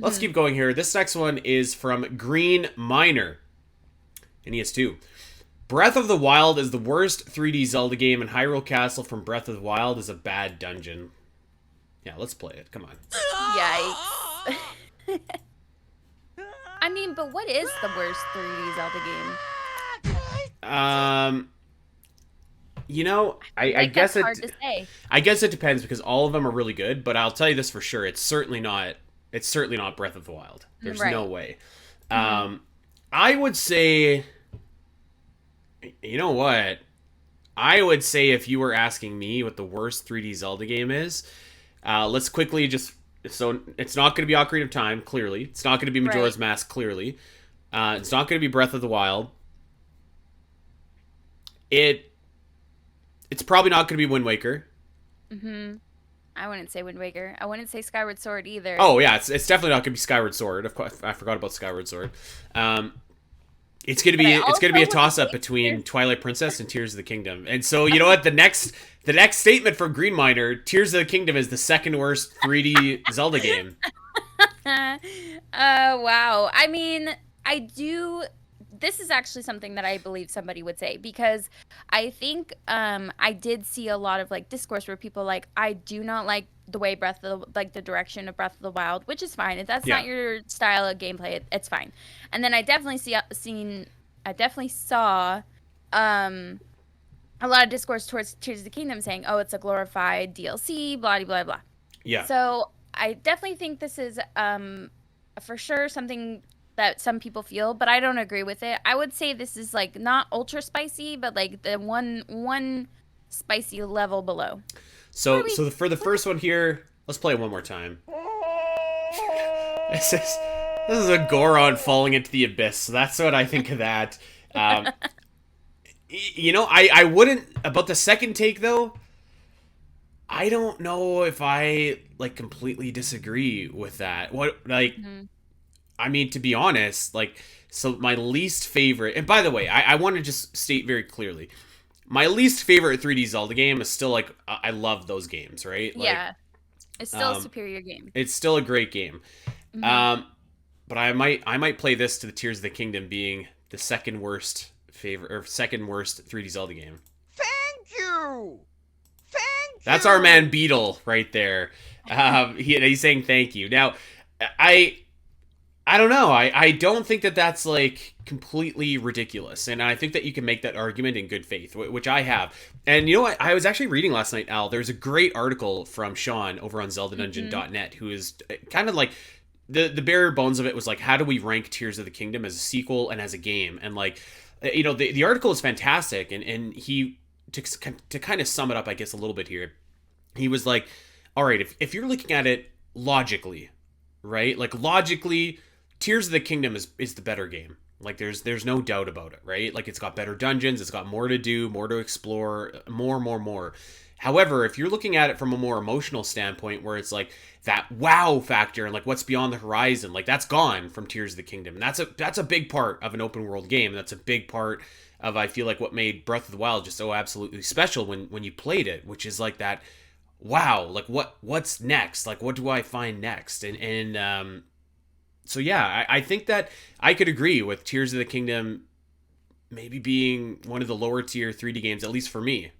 Let's keep going here. This next one is from Green Miner, and he has two. Breath of the Wild is the worst 3D Zelda game, and Hyrule Castle from Breath of the Wild is a bad dungeon. Yeah, let's play it. Come on. Yikes. I mean, but what is the worst 3D Zelda game? You know, I Like, guess that's hard to say. I guess it depends because all of them are really good, but I'll tell you this for sure: it's certainly not Breath of the Wild. There's Right. no way. I would say, you know what? I would say if you were asking me what the worst 3D Zelda game is, let's quickly just. So it's not going to be Ocarina of Time, clearly. It's not going to be Majora's Right. Mask, clearly. It's not going to be Breath of the Wild. It's probably not going to be Wind Waker. I wouldn't say Wind Waker. I wouldn't say Skyward Sword either. Oh yeah, it's definitely not going to be Skyward Sword. Of course, I forgot about Skyward Sword. But I It's also going to be a wouldn't toss up say between Twilight Princess and Tears of the Kingdom. And so you know what? The next statement from Green Miner: Tears of the Kingdom is the second worst 3D Zelda game. Wow. I mean, I do. This is actually something that I believe somebody would say because I think I did see a lot of like discourse where people like I do not like the way the direction of Breath of the Wild, which is fine. If that's Yeah, not your style of gameplay, it's fine. And then I definitely I definitely saw a lot of discourse towards Tears of the Kingdom saying, "Oh, it's a glorified DLC, blah blah blah." yeah. So I definitely think this is for sure something that some people feel, but I don't agree with it. I would say this is like not ultra spicy, but like the one spicy level below. What are we? For the first one here, let's play it one more time. This is this is a Goron falling into the abyss. So that's what I think of that. Um, you know, I wouldn't about the second take though. I don't know if I like completely disagree with that. What like Mhm. I mean to be honest, like so my least favorite and by the way, I want to just state very clearly. My least favorite 3D Zelda game is still like I love those games, right? Like Yeah, it's still a um superior game. it's still a great game. Hmm. Um but I might play this to the Tears of the Kingdom being the second worst favorite or second worst 3D Zelda game. Thank you! Thank That's our you! man Beetle right there. He's saying thank you. Now, I I don't know. I don't think that that's like completely ridiculous, and I think that you can make that argument in good faith, which I have. And you know what? I was actually reading last night, Al. There's a great article from Sean over on Hmm. ZeldaDungeon.net, who is kind of like the bare bones of it was like, how do we rank Tears of the Kingdom as a sequel and as a game? And like, you know, the article is fantastic, and he to kind of sum it up, I guess a little bit here. He was like, all right, if you're looking at it logically, right? Like logically, Tears of the Kingdom is the better game. Like there's no doubt about it, right? Like it's got better dungeons, it's got more to do, more to explore, more. However, if you're looking at it from a more emotional standpoint where it's like that wow factor and like what's beyond the horizon, like that's gone from Tears of the Kingdom. And that's a big part of an open world game. That's a big part of I feel like what made Breath of the Wild just so absolutely special when you played it, which is like that wow, like what's next? Like what do I find next? And so yeah, I think that I could agree with Tears of the Kingdom maybe being one of the lower tier 3D games, at least for me.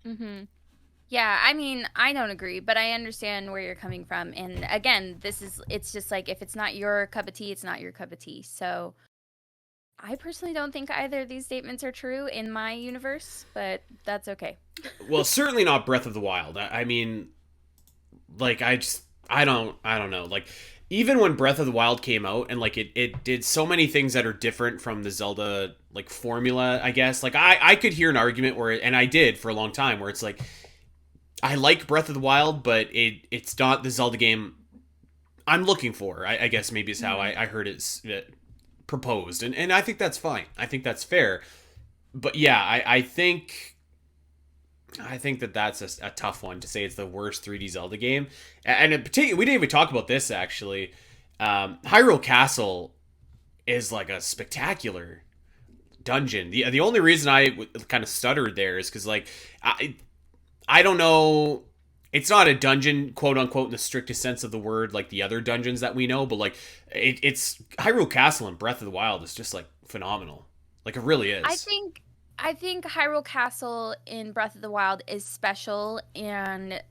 Hmm. Yeah, I mean, I don't agree, but I understand where you're coming from. And again, it's just like if it's not your cup of tea, it's not your cup of tea. So I personally don't think either of these statements are true in my universe, but that's okay. Well, certainly not Breath of the Wild. I mean, like I don't know. Like even when Breath of the Wild came out and like it did so many things that are different from the Zelda like formula, I guess. Like I could hear an argument where and I did for a long time where it's like I like Breath of the Wild, but it's not the Zelda game I'm looking for. I guess maybe is how Hmm. I heard it proposed, and I think that's fine. I think that's fair. But yeah, I think that that's a tough one to say it's the worst 3D Zelda game. And in particular, we didn't even talk about this actually. Hyrule Castle is like a spectacular dungeon. The only reason I kind of stuttered there is because like I don't know it's not a dungeon, quote unquote, in the strictest sense of the word, like the other dungeons that we know, but like it's Hyrule Castle and Breath of the Wild is just like phenomenal. Like it really I is. think I think Hyrule Castle in Breath of the Wild is special, and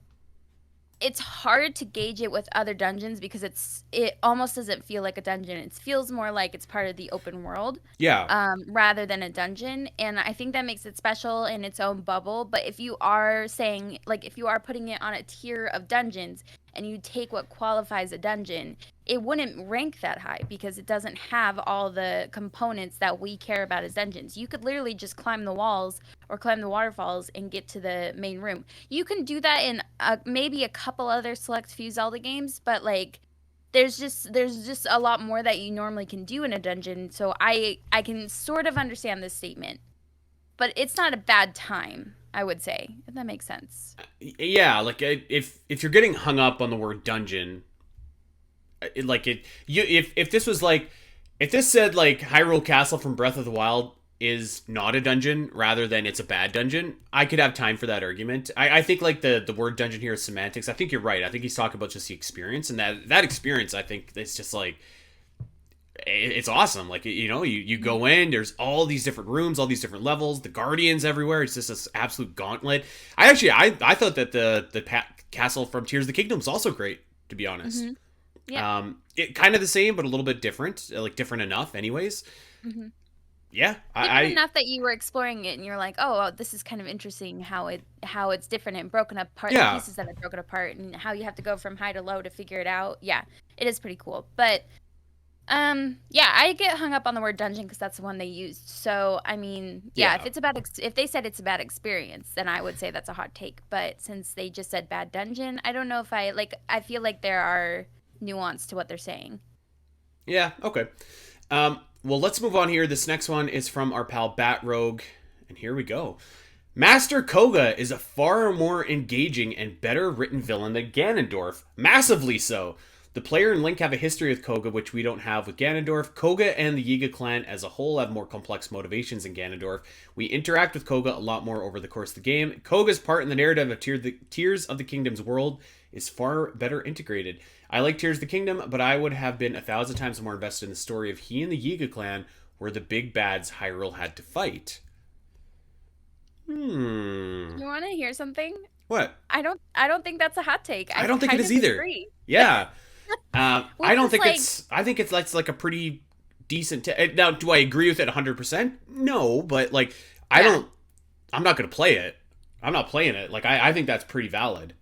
it's hard to gauge it with other dungeons because it almost doesn't feel like a dungeon. It feels more like it's part of the open world, Yeah. rather than a dungeon. And I think that makes it special in its own bubble. But if you are saying, like, if you are putting it on a tier of dungeons and you take what qualifies a dungeon, it wouldn't rank that high because it doesn't have all the components that we care about as dungeons. You could literally just climb the walls or climb the waterfalls and get to the main room. You can do that in maybe a couple other select few Zelda games, but like there's just a lot more that you normally can do in a dungeon. So I can sort of understand this statement, but it's not a bad time, I would say, if that makes sense. Yeah, like if you're getting hung up on the word dungeon, if this was like if this said like Hyrule Castle from Breath of the Wild is not a dungeon rather than it's a bad dungeon, I could have time for that argument. I think like the word dungeon here is semantics. I think you're right. I think he's talking about just the experience, and that experience, I think it's just like it's awesome. Like you go in, there's all these different rooms, all these different levels, the guardians everywhere. It's just this absolute gauntlet. I thought that the castle from Tears of the Kingdom was also great, to be honest. Mm-hmm. Yeah. It kind of the same, but a little bit different, like different enough, anyways. Mm-hmm. Yeah, Different enough that you were exploring it and you're like, oh, this is kind of interesting how it's different and broken apart, the Yeah. pieces that are broken apart, and how you have to go from high to low to figure it out. Yeah, it is pretty cool. But yeah, I get hung up on the word dungeon because that's the one they used. So I mean, yeah, Yeah. if it's about if they said it's a bad experience, then I would say that's a hot take. But since they just said bad dungeon, I don't know if I feel like there are nuance to what they're saying. Yeah. Okay. Well, let's move on here. This next one is from our pal Bat Rogue, and here we go. Master Kohga is a far more engaging and better written villain than Ganondorf. Massively so. The player and Link have a history with Kohga, which we don't have with Ganondorf. Kohga and the Yiga clan as a whole have more complex motivations than Ganondorf. We interact with Kohga a lot more over the course of the game. Koga's part in the narrative of Tears of the Kingdom's world is far better integrated. I like Tears of the Kingdom, but I would have been 1,000 times more invested in the story if he and the Yiga clan were the big bads Hyrule had to fight. You want to hear something? What? I don't think that's a hot take. I don't think it kind is of either. agree. Yeah. I don't think like- it's. I think it's like a pretty decent. Now, do I agree with it 100%? No, but like I Yeah. don't. I'm not gonna play it. I'm not playing it. Like I think that's pretty valid.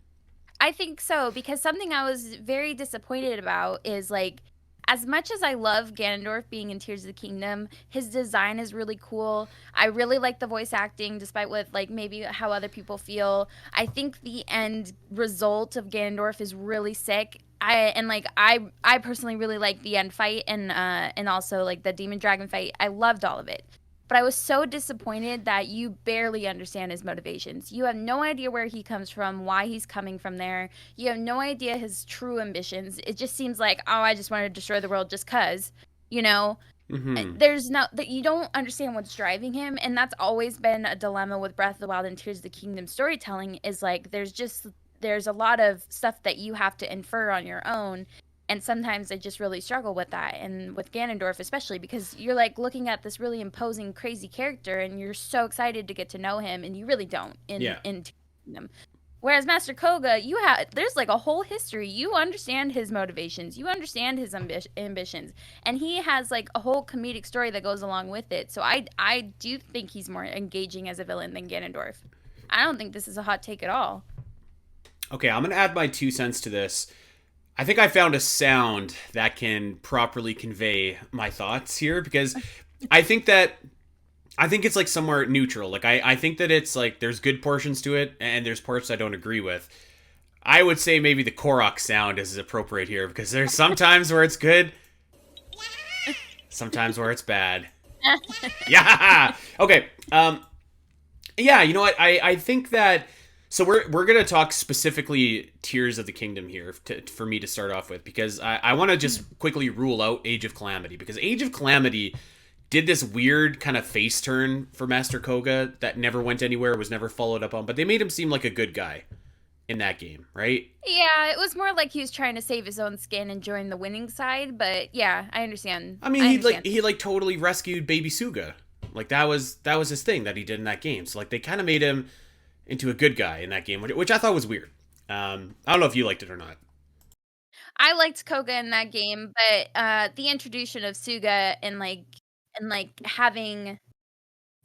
I think so, because something I was very disappointed about is like, as much as I love Ganondorf being in Tears of the Kingdom, his design is really cool. I really like the voice acting, despite what like maybe how other people feel. I think the end result of Ganondorf is really sick. I personally really like the end fight and also like the demon dragon fight. I loved all of it. But I was so disappointed that you barely understand his motivations. You have no idea where he comes from, why he's coming from there. You have no idea his true ambitions. It just seems like, oh, I just want to destroy the world just cuz, you know? Mm-hmm. There's no that you don't understand what's driving him, and that's always been a dilemma with Breath of the Wild and Tears of the Kingdom storytelling is like there's a lot of stuff that you have to infer on your own. And sometimes I just really struggle with that, and with Ganondorf especially, because you're like looking at this really imposing, crazy character, and you're so excited to get to know him, and you really don't in Kingdom. Whereas Master Kohga, there's like a whole history. You understand his motivations, you understand his ambitions, and he has like a whole comedic story that goes along with it. So I do think he's more engaging as a villain than Ganondorf. I don't think this is a hot take at all. Okay, I'm gonna add my 2 cents to this. I think I found a sound that can properly convey my thoughts here, because I think it's like somewhere neutral. Like I think that it's like there's good portions to it and there's parts I don't agree with. I would say maybe the Korok sound is appropriate here, because there's sometimes where it's good, sometimes where it's bad. Yeah. Okay. Yeah, you know what? I think that. So we're gonna talk specifically Tears of the Kingdom here for me to start off with, because I want to just quickly rule out Age of Calamity, because Age of Calamity did this weird kind of face turn for Master Kohga that never went anywhere, was never followed up on, but they made him seem like a good guy. in that game, right? Yeah, it was more like he was trying to save his own skin and join the winning side, but yeah, I understand. I mean, I he understand. he like totally rescued Baby Suga. Like that was his thing that he did in that game. So like they kind of made him into a good guy in that game, which I thought was weird. I don't know if you liked it or not. I liked Koga in that game, but the introduction of Suga and having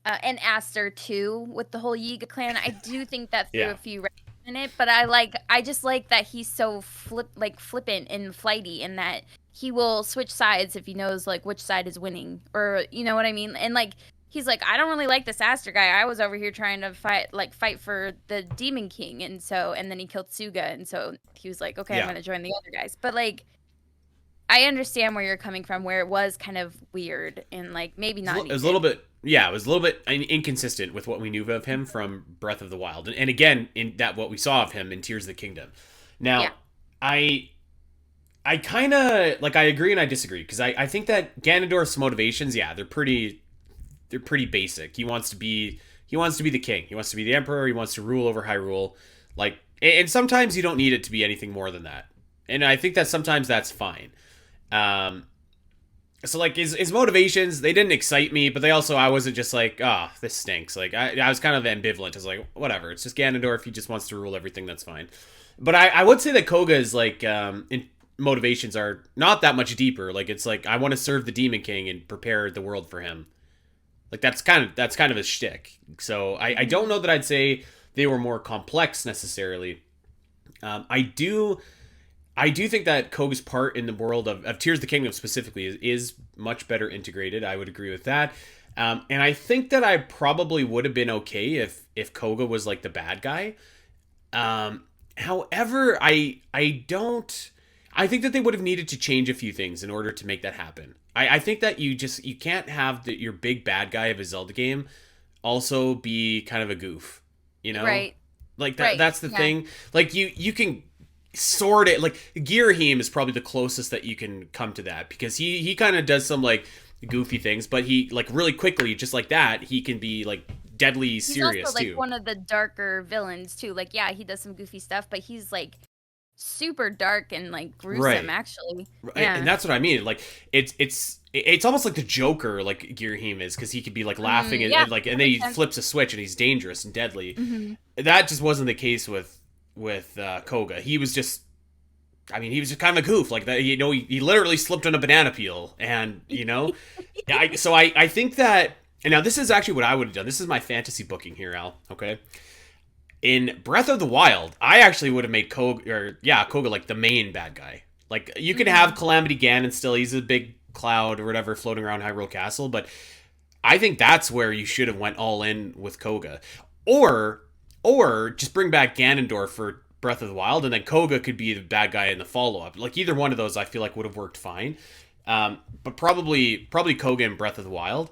and Aster too with the whole Yiga clan, I do think that threw Yeah. a few wrenches in it. But I just like that he's so flippant and flighty, in that he will switch sides if he knows like which side is winning, or you know what I mean. And like he's like, I don't really like this Aster guy. I was over here trying to fight for the Demon King, and then he killed Suga, and so he was like, okay, I'm Yeah. gonna join the other guys. But like, I understand where you're coming from, where it was kind of weird and like maybe not. It was a little bit, yeah, it was a little bit inconsistent with what we knew of him from Breath of the Wild, and again in that what we saw of him in Tears of the Kingdom. Now, Yeah. I kind of like I agree and I disagree because I think that Ganondorf's motivations, yeah, they're pretty basic. He wants to be the king. He wants to be the emperor. He wants to rule over Hyrule. Like, and sometimes you don't need it to be anything more than that. And I think that sometimes that's fine. Um, so like his motivations, they didn't excite me, but I wasn't just like, ah, oh, this stinks. Like I was kind of ambivalent. I was like, whatever, it's just Ganondorf. He just wants to rule everything. That's fine. But I would say that Koga's like motivations are not that much deeper. Like it's like I want to serve the Demon King and prepare the world for him. Like that's kind of his shtick. So I don't know that I'd say they were more complex necessarily. I do think that Kohga's part in the world of Tears of the Kingdom specifically is much better integrated. I would agree with that. And I think that I probably would have been okay if Kohga was like the bad guy. However, I think that they would have needed to change a few things in order to make that happen. I think that you can't have your big bad guy of a Zelda game also be kind of a goof, you know? Right. Like that Right. that's the thing. Like you can sort it, like Girahim is probably the closest that you can come to that, because he kind of does some like goofy things, but he like really quickly, just like that, he can be like deadly serious. He's also like too. one of the darker villains too. Like, yeah, he does some goofy stuff, but he's like super dark and like gruesome, Right. actually. Right, Yeah. and that's what I mean. Like it's almost like the Joker, like Girahim is, because he could be like laughing yeah, and like, and then he flips a switch and he's dangerous and deadly. Mhm. That just wasn't the case with Kohga. He was just, I mean, he was just kind of a goof like that. You know, he literally slipped on a banana peel, and you know, I think that, and now this is actually what I would have done. This is my fantasy booking here, Al. Okay. In Breath of the Wild, I actually would have made Kohga like the main bad guy. Like you could have Calamity Ganon still; he's a big cloud or whatever floating around Hyrule Castle. But I think that's where you should have went all in with Kohga, or just bring back Ganondorf for Breath of the Wild, and then Kohga could be the bad guy in the follow up. Like either one of those, I feel like would have worked fine. But probably Kohga in Breath of the Wild,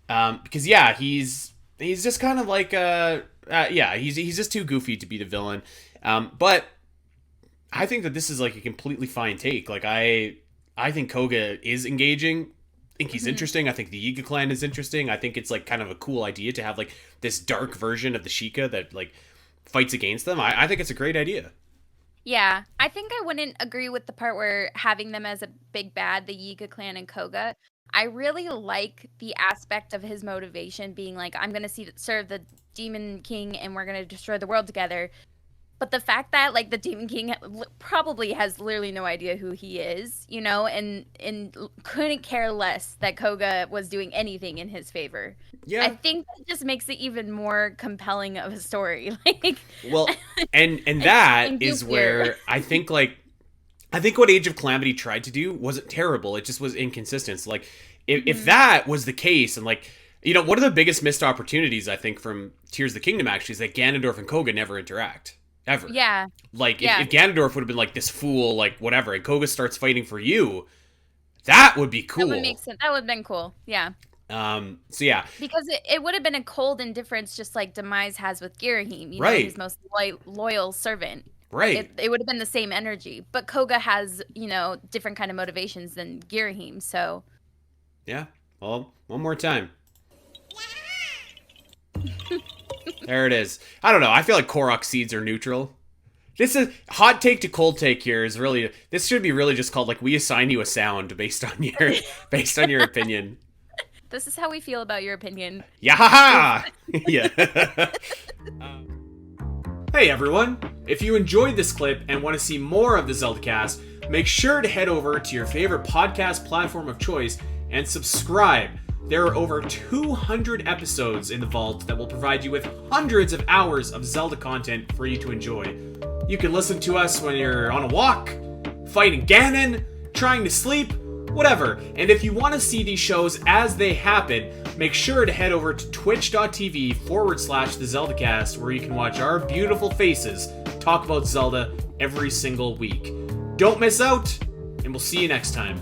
because yeah, he's just kind of like yeah, he's just too goofy to be the villain. But I think that this is like a completely fine take. Like I think Kohga is engaging. I think he's interesting. I think the Yiga clan is interesting. I think it's like kind of a cool idea to have like this dark version of the Sheikah that like fights against them. I think it's a great idea. Yeah, I think I wouldn't agree with the part where having them as a big bad, the Yiga clan and Kohga. I really like the aspect of his motivation being like, I'm going to serve the Demon King and we're going to destroy the world together. But the fact that like the Demon King probably has literally no idea who he is, you know, and couldn't care less that Kohga was doing anything in his favor. Yeah. I think that just makes it even more compelling of a story. Like, well, and that and is goofier. where I think what Age of Calamity tried to do wasn't terrible. It just was inconsistent. So, like if that was the case, and like, you know, one of the biggest missed opportunities I think from Tears of the Kingdom actually is that Ganondorf and Kohga never interact. Ever. Yeah. Like, Yeah. if Ganondorf would have been like this fool, like whatever, and Kohga starts fighting for you, that would be cool. That would make sense. That would have been cool. Yeah. So yeah. Because it would have been a cold indifference, just like Demise has with Girahim, you know, Right. his most loyal servant. Right. It would have been the same energy. But Kohga has, you know, different kind of motivations than Girahim, so. Yeah. Well, one more time. There it is. I don't know. I feel like Korok seeds are neutral. This is hot take to cold take here is really, this should be really just called like we assign you a sound based on your opinion. This is how we feel about your opinion. Yeah. Yeah. Hey everyone, if you enjoyed this clip and want to see more of the Zelda Cast, make sure to head over to your favorite podcast platform of choice and subscribe. There are over 200 episodes in the vault that will provide you with hundreds of hours of Zelda content for you to enjoy. You can listen to us when you're on a walk, fighting Ganon, trying to sleep, whatever. And if you want to see these shows as they happen, make sure to head over to twitch.tv/the Zelda Cast, where you can watch our beautiful faces talk about Zelda every single week. Don't miss out, and we'll see you next time.